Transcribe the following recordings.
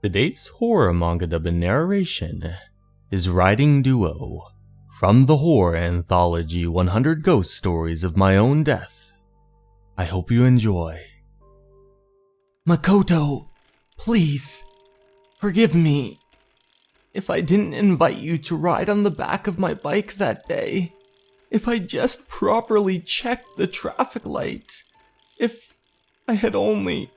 Today's horror manga dubbing narration is Writing Duo from the horror anthology 100 Ghost Stories of My Own Death. I hope you enjoy. Makoto, please, forgive me. If I didn't invite you to ride on the back of my bike that day, if I just properly checked the traffic light, if I had only...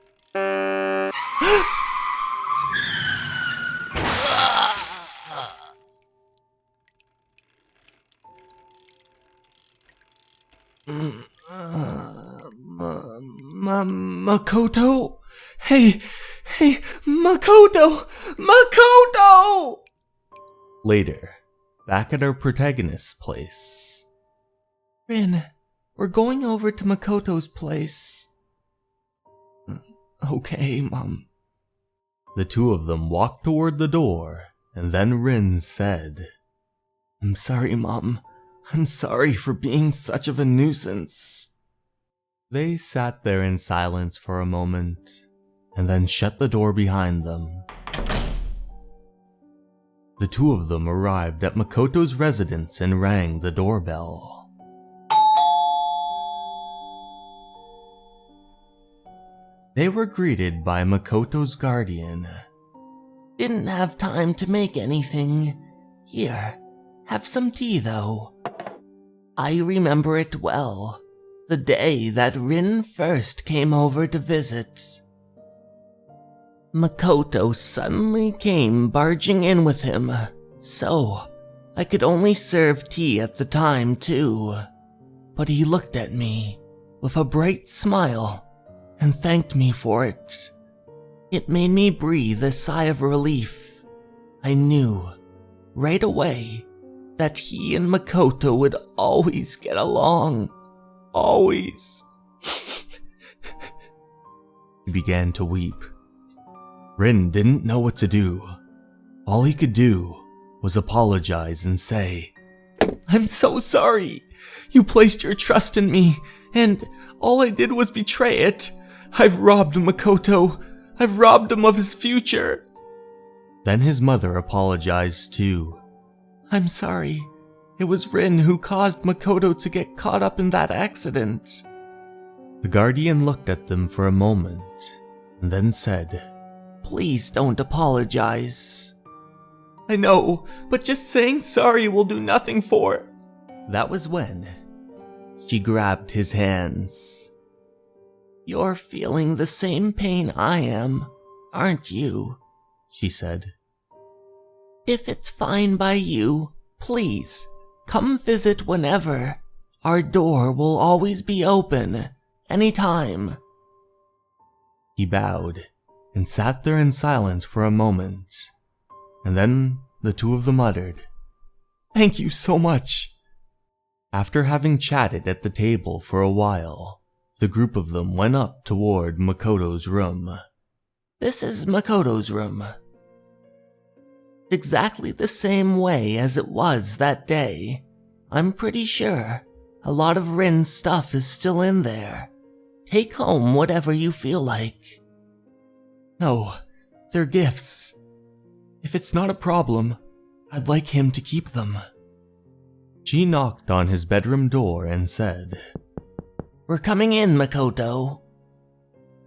Makoto? Hey, Makoto! Makoto! Later, back at our protagonist's place. Rin, we're going over to Makoto's place. Okay, Mom. The two of them walked toward the door, and then Rin said, I'm sorry, Mom. I'm sorry for being such of a nuisance. They sat there in silence for a moment, and then shut the door behind them. The two of them arrived at Makoto's residence and rang the doorbell. They were greeted by Makoto's guardian. Didn't have time to make anything. Here, have some tea though. I remember it well. The day that Rin first came over to visit. Makoto suddenly came barging in with him, so I could only serve tea at the time too. But he looked at me with a bright smile and thanked me for it. It made me breathe a sigh of relief. I knew right away that he and Makoto would always get along. Always. He began to weep. Rin didn't know what to do. All he could do was apologize and say, I'm so sorry. You placed your trust in me, and all I did was betray it. I've robbed Makoto. I've robbed him of his future. Then his mother apologized too. I'm sorry. It was Rin who caused Makoto to get caught up in that accident. The guardian looked at them for a moment and then said, Please don't apologize. I know, but just saying sorry will do nothing for... That was when she grabbed his hands. You're feeling the same pain I am, aren't you? She said. If it's fine by you, please, come visit whenever. Our door will always be open, anytime. He bowed and sat there in silence for a moment, and then the two of them uttered, Thank you so much. After having chatted at the table for a while, the group of them went up toward Makoto's room. This is Makoto's room. It's exactly the same way as it was that day. I'm pretty sure a lot of Rin's stuff is still in there. Take home whatever you feel like. No, they're gifts. If it's not a problem, I'd like him to keep them. She knocked on his bedroom door and said, We're coming in, Makoto.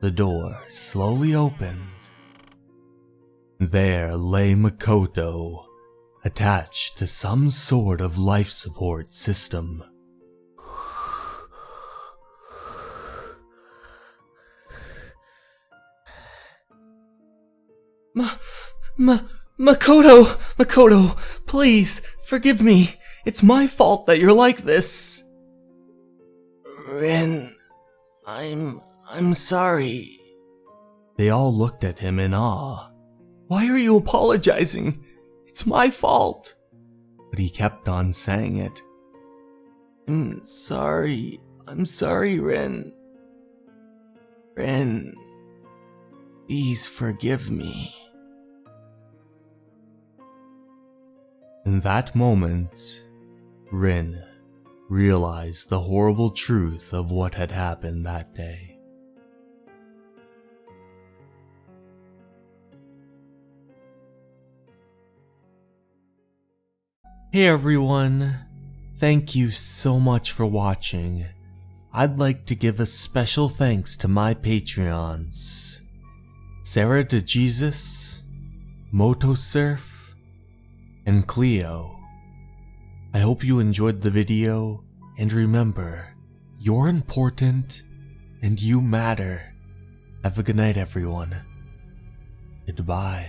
The door slowly opened. There lay Makoto, attached to some sort of life support system. Makoto, please, forgive me. It's my fault that you're like this. Rin, I'm sorry. They all looked at him in awe. Why are you apologizing? It's my fault. But he kept on saying it. I'm sorry, Rin. Rin, please forgive me. In that moment, Rin realized the horrible truth of what had happened that day. Hey everyone, thank you so much for watching. I'd like to give a special thanks to my Patreons, Sarah DeJesus, Motosurf, and Cleo. I hope you enjoyed the video, and remember, you're important and you matter. Have a good night everyone. Goodbye.